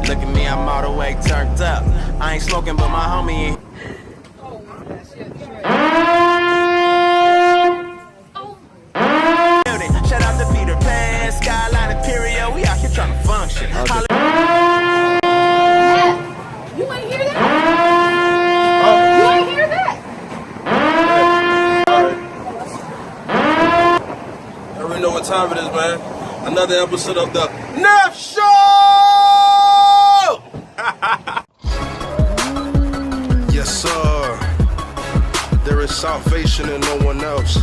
Look at me, I'm all the way turned up. I ain't smoking, but my homie ain't. Shout out to Peter Pan, Skyline Imperial. We out here trying to function. You ain't hear that? You ain't hear that? I already know what time it is, man. Another episode of the Neff Show! Yes, sir. There is salvation in no one else.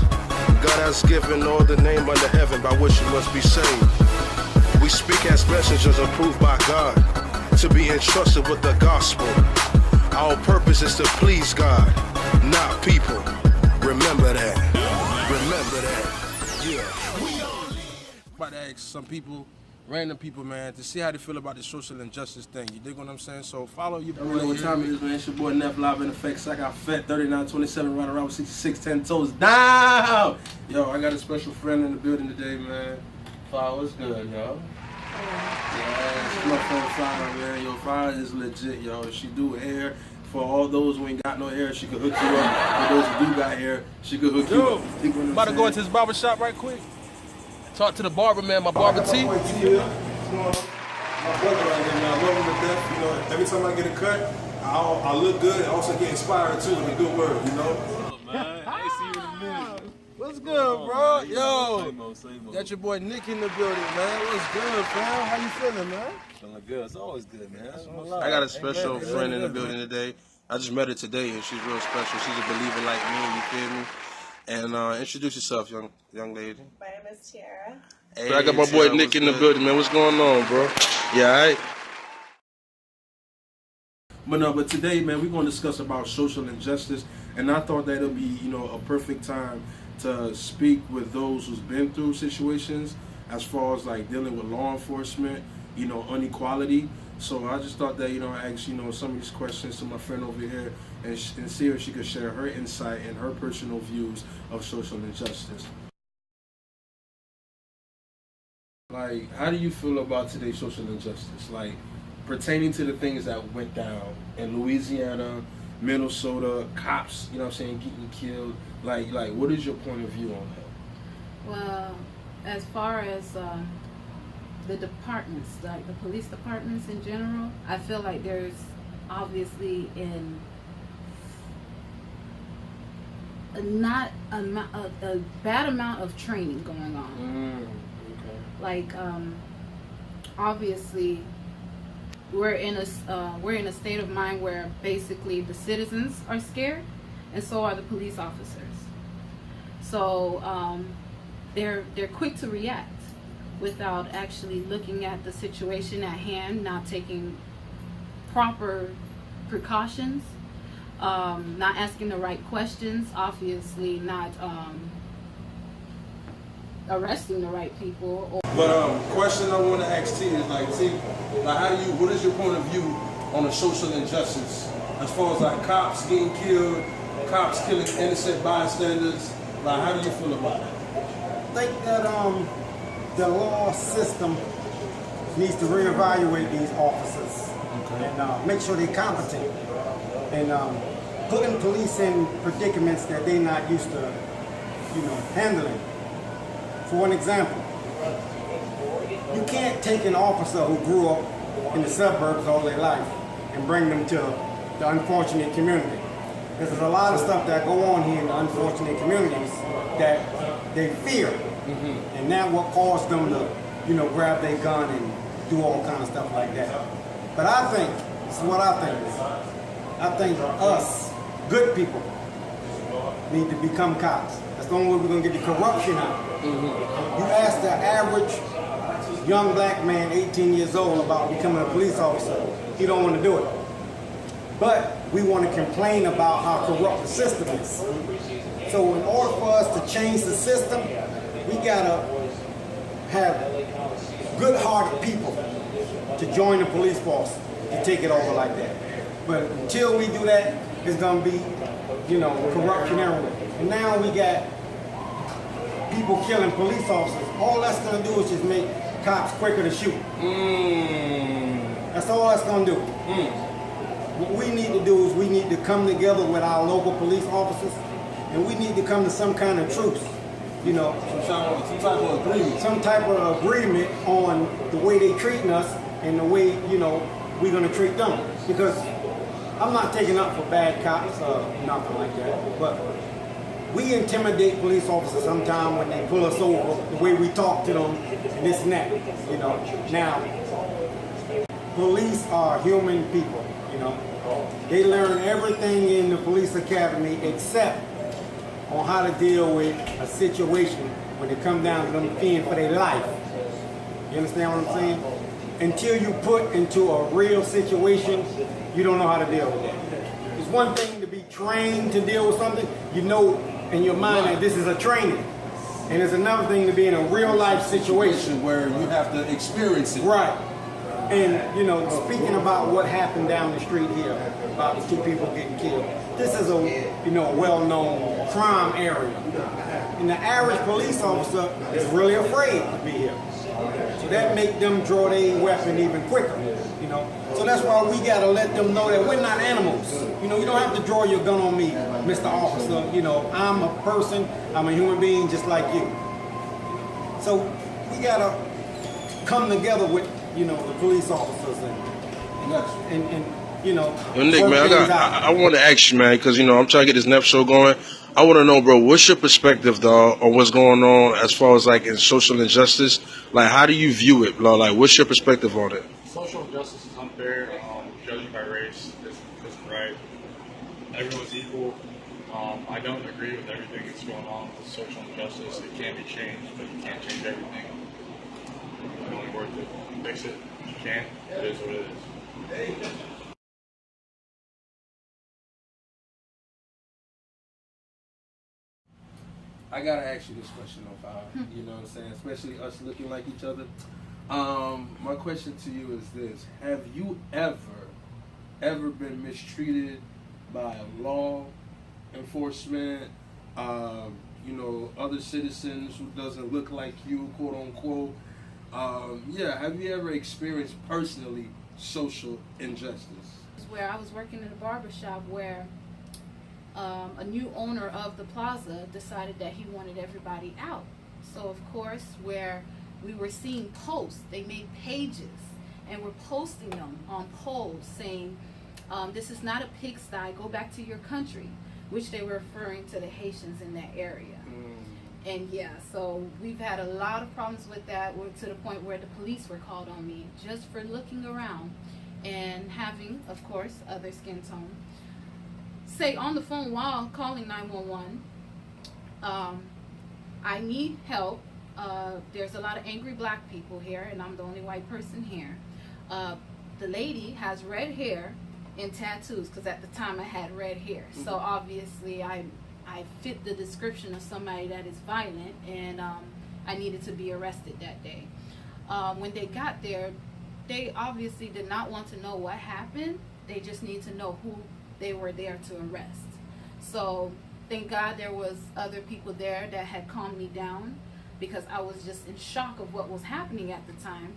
God has given all the name under heaven by which you must be saved. We speak as messengers approved by God to be entrusted with the gospel. Our purpose is to please God, not people. Remember that. Remember that. Yeah. About to ask some people, random people, man, to see how they feel about the social injustice thing. You dig what I'm saying? So follow your boy. You know what time it is, man. It's your boy Neff, live in effect. I got fat 3927, right around 66, 10 toes down. Yo, I got a special friend in the building today, man. Fire, what's good, yo? Yeah, it's my friend Fire, man. Yo, Fire is legit, yo. She do hair. For all those who ain't got no hair, she could hook you up. For those who do got hair, she could hook you up. About to go into his barber shop right quick. Talk to the barber, man. My barber T. My brother right here, man. I love him to death. You know, every time I get a cut, I look good. I also get inspired too with a good word, you know. Man, I ain't see you in a minute. What's good, bro? Yo, Same old. got your boy Nick in the building, man. What's good, fam? How you feeling, man? Feeling good. It's always good, man. That's my I life. got a special friend in the building today. I just met her today, and she's real special. She's a believer like me. You feel me? And introduce yourself, young lady. My name is Tiara. Hey, I got my boy Nick in the building, man. What's going on, bro? Yeah, all right. But today, man, we're going to discuss about social injustice, and I thought that it'll be, a perfect time to speak with those who's been through situations as far as like dealing with law enforcement, inequality. So I just thought that, I ask, some of these questions to my friend over here and see if she could share her insight and her personal views of social injustice. Like, how do you feel about today's social injustice? Like, pertaining to the things that went down in Louisiana, Minnesota, cops, getting killed. Like, what is your point of view on that? Well, as far as the departments, like the police departments in general, I feel like there's obviously a bad amount of training going on. Okay. Like, obviously, we're in a state of mind where basically the citizens are scared, and so are the police officers. So they're quick to react without actually looking at the situation at hand, not taking proper precautions, not asking the right questions, obviously not arresting the right people. But question I want to ask T is what is your point of view on the social injustice as far as like cops getting killed, cops killing innocent bystanders? Like, how do you feel about it? I think that the law system needs to reevaluate these officers and make sure they're competent and putting police in predicaments that they're not used to, handling. For an example, you can't take an officer who grew up in the suburbs all their life and bring them to the unfortunate community. Because there's a lot of stuff that go on here in the unfortunate communities that they fear. Mm-hmm. And that will cause them to, grab their gun and do all kind of stuff like that. But I think, this is what I think us, good people, need to become cops. That's the only way we're going to get the corruption out. Mm-hmm. You ask the average young black man, 18 years old, about becoming a police officer, he don't want to do it. But we want to complain about how corrupt the system is. So in order for us to change the system, we gotta have good-hearted people to join the police force to take it over like that. But until we do that, it's gonna be, corruption everywhere. And now we got people killing police officers. All that's gonna do is just make cops quicker to shoot. That's all that's gonna do. What we need to do is we need to come together with our local police officers, and we need to come to some kind of truce. You know, Some type of agreement. some type of agreement on the way they treating us and the way, you know, we're gonna treat them. Because I'm not taking up for bad cops or nothing like that, but we intimidate police officers sometimes when they pull us over, the way we talk to them and this and that, you know. Now, police are human people, you know. They learn everything in the police academy except on how to deal with a situation when it comes down to them fearing for their life. You understand what I'm saying? Until you put into a real situation, you don't know how to deal with it. It's one thing to be trained to deal with something, you know in your mind that this is a training. And it's another thing to be in a real life situation. Where you have to experience it. Right. And, you know, speaking about what happened down the street here, about the 2 people getting killed, this is a, you know, well-known crime area. And the average police officer is really afraid to be here. So that make them draw their weapon even quicker, you know. So that's why we gotta let them know that we're not animals. You know, you don't have to draw your gun on me, Mr. Officer. You know, I'm a person, I'm a human being just like you. So we gotta come together with, you know, the police officers and you know. Yo, Nick, work man, things out. I want to ask you, man, because, you know, I'm trying to get this Neff show going. I want to know, bro, what's your perspective, though, on what's going on as far as, like, in social injustice? Like, how do you view it, bro? Like, what's your perspective on it? Social injustice is unfair. Judging by race isn't right. Everyone's equal. I don't agree with everything that's going on with social injustice. It can be changed, but you can't change everything. It's only worth it. Fix it. You can't. It is what it is. I gotta ask you this question, though, Fowler. You know what I'm saying? Especially us looking like each other. My question to you is this: have you ever been mistreated by law enforcement? You know, other citizens who doesn't look like you, quote unquote. Have you ever experienced personally social injustice? Where I was working in a barber shop where a new owner of the plaza decided that he wanted everybody out. So of course, where we were seeing posts, they made pages and were posting them on poles saying, this is not a pigsty, go back to your country, which they were referring to the Haitians in that area. And yeah, so we've had a lot of problems with that, to the point where the police were called on me just for looking around and having, of course, other skin tone, say on the phone while calling 911, I need help. There's a lot of angry black people here, and I'm the only white person here. The lady has red hair and tattoos, because at the time I had red hair. So obviously I fit the description of somebody that is violent, and I needed to be arrested that day. When they got there, they obviously did not want to know what happened. They just need to know who they were there to arrest. So thank God there was other people there that had calmed me down, because I was just in shock of what was happening at the time.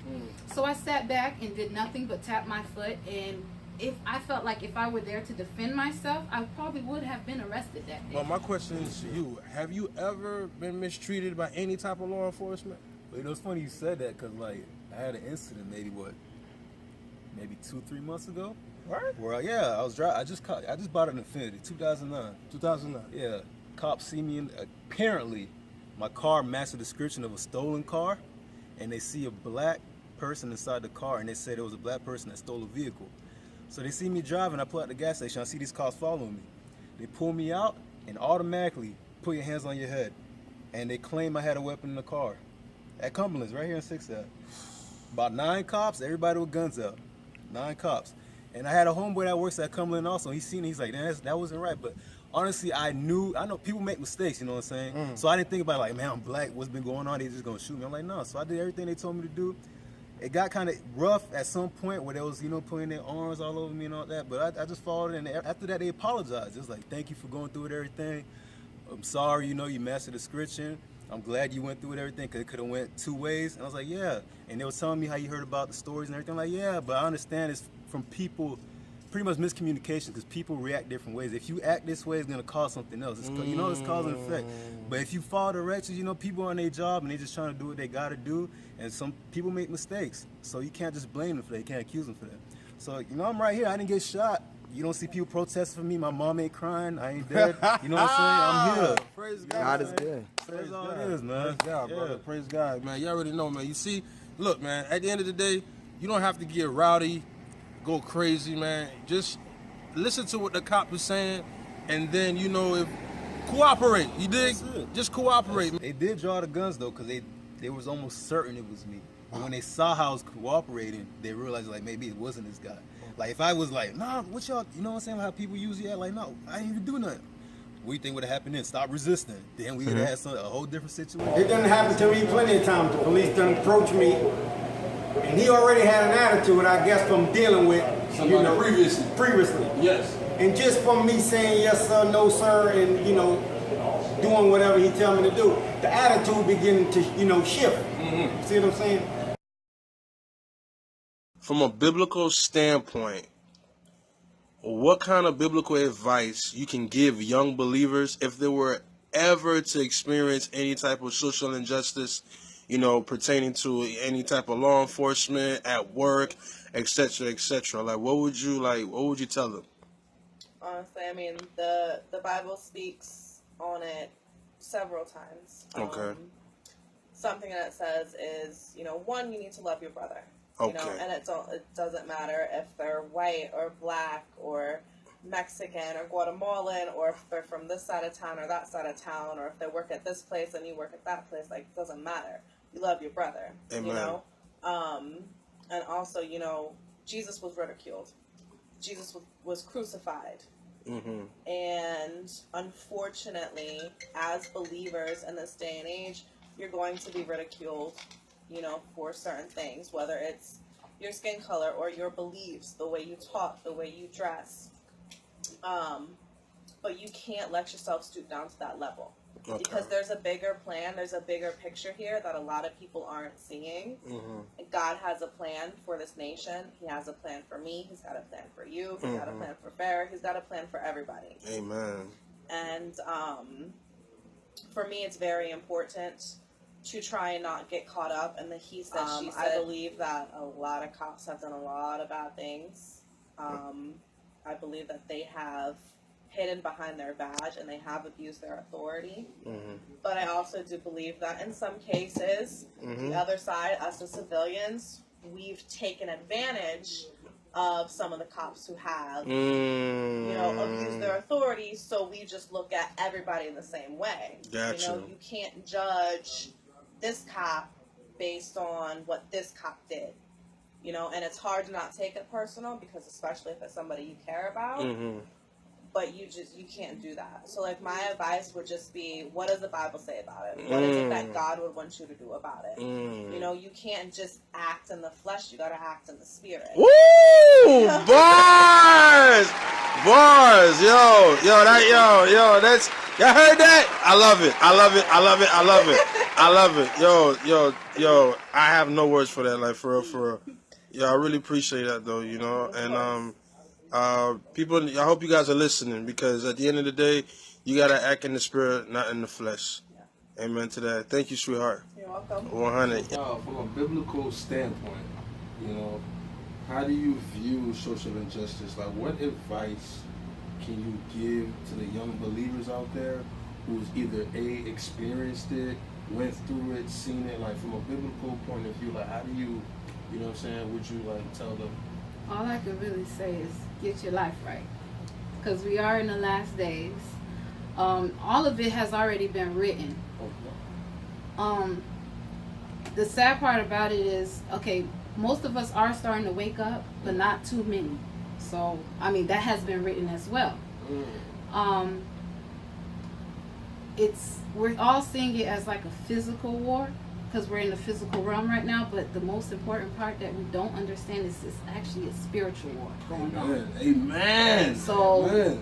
So I sat back and did nothing but tap my foot, and if I felt like if I were there to defend myself, I probably would have been arrested that day. Well, my question is to you. Have you ever been mistreated by any type of law enforcement? Well, you know, it's funny you said that, because, like, I had an incident maybe 2-3 months ago. Right. Where, I was driving. I just bought an Infiniti, 2009. 2009. Yeah. Cops see me, apparently, my car matched the description of a stolen car, and they see a black person inside the car, and they said it was a black person that stole a vehicle. So they see me driving, I pull out the gas station, I see these cops following me. They pull me out and automatically put your hands on your head. And they claim I had a weapon in the car. At Cumberland's, right here in 6th Ave. About 9 cops, everybody with guns out. 9 cops. And I had a homeboy that works at Cumberland also. He seen it, he's like, that wasn't right. But honestly, I know people make mistakes, you know what I'm saying? So I didn't think about it like, man, I'm black, what's been going on? They just gonna shoot me. I'm like, no. So I did everything they told me to do. It got kind of rough at some point where they was, putting their arms all over me and all that. But I just followed it, and after that, they apologized. It was like, thank you for going through it, everything. I'm sorry, you matched the description. I'm glad you went through it, everything, because it could have went 2 ways. And I was like, yeah. And they were telling me how you heard about the stories and everything. I'm like, yeah, but I understand it's from people, pretty much miscommunication, because people react different ways. If you act this way, it's going to cause something else. It's, you know, it's cause and effect. But if you follow directions, you know, people are on their job and they just trying to do what they got to do. And some people make mistakes. So you can't just blame them for that. You can't accuse them for that. So, you know, I'm right here. I didn't get shot. You don't see people protesting for me. My mom ain't crying. I ain't dead. You know what I'm saying? I'm here. Praise God. God is good. That's all it is, man. Praise God, brother. Praise God, man. You already know, man. You see, look, man, at the end of the day, you don't have to get rowdy, go crazy, man. Just listen to what the cop is saying, and then, you know, if cooperate. You dig? Just cooperate. They did draw the guns, though, because they was almost certain it was me. But when they saw how I was cooperating, they realized, like, maybe it wasn't this guy. Like, if I was like, nah, what y'all, you know what I'm saying, how people usually act, like, no, I didn't even do nothing. What do you think would have happened then? Stop resisting. Then we would have had a whole different situation. It done happen to me plenty of times. The police done approached me, and he already had an attitude, I guess, from dealing with Somebody, you know, previously. Yes. And just from me saying yes sir, no sir, and you know, doing whatever he tell me to do, the attitude beginning to, you know, shift. See what I'm saying? From a biblical standpoint, what kind of biblical advice you can give young believers if they were ever to experience any type of social injustice, you know, pertaining to any type of law enforcement, at work, etc., etc.? Like, what would you tell them? Honestly, I mean, the Bible speaks on it several times. Okay. Something that it says is, you know, one, you need to love your brother. Okay. You know, and it doesn't matter if they're white or black or Mexican or Guatemalan, or if they're from this side of town or that side of town, or if they work at this place and you work at that place. Like, it doesn't matter. You love your brother. Amen. You know? And also, you know, Jesus was ridiculed. Jesus was crucified. And unfortunately, as believers in this day and age, you're going to be ridiculed, you know, for certain things, whether it's your skin color or your beliefs, the way you talk, the way you dress. But you can't let yourself stoop down to that level. Okay. Because there's a bigger plan, there's a bigger picture here that a lot of people aren't seeing. God has a plan for this nation. He has a plan for me. He's got a plan for you. He's got a plan for Farrah. He's got a plan for everybody. Amen. And for me, it's very important to try and not get caught up in the he said, she said. I believe that a lot of cops have done a lot of bad things. I believe that they have hidden behind their badge and they have abused their authority. But I also do believe that in some cases, the other side, us as civilians, we've taken advantage of some of the cops who have, you know, abused their authority, so we just look at everybody in the same way. Gotcha. You know, you can't judge this cop based on what this cop did. You know, and it's hard to not take it personal, because especially if it's somebody you care about, but you can't do that. So, like, my advice would just be, what does the Bible say about it? What is it that God would want you to do about it? You know, you can't just act in the flesh, you gotta act in the spirit. Woo! Bars! Bars! Yo, that's, y'all heard that? I love it. Yo, I have no words for that, like, for real. Yeah, I really appreciate that, though, you know, and people, I hope you guys are listening, because at the end of the day, you gotta act in the spirit, not in the flesh. Yeah. Amen to that. Thank you, sweetheart. You're welcome. 100. From a biblical standpoint, you know, how do you view social injustice? Like, what advice can you give to the young believers out there who's either experienced it, went through it, seen it, like, from a biblical point of view? Like, how do you, you know what I'm saying, would you, like, tell them? All I can really say is get your life right, because we are in the last days. All of it has already been written. The sad part about it is, okay, most of us are starting to wake up, but not too many. So, I mean, that has been written as well. We're all seeing it as like a physical war, because we're in the physical realm right now, but the most important part that we don't understand is it's actually a spiritual war going on. Amen. So,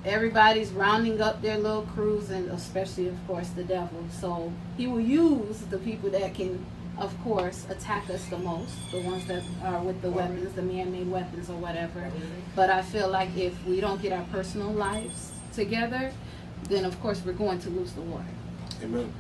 everybody's rounding up their little crews, and especially, of course, the devil. So he will use the people that can, of course, attack us the most, the ones that are with the weapons, the man-made weapons or whatever. But I feel like if we don't get our personal lives together, then of course we're going to lose the war. Amen.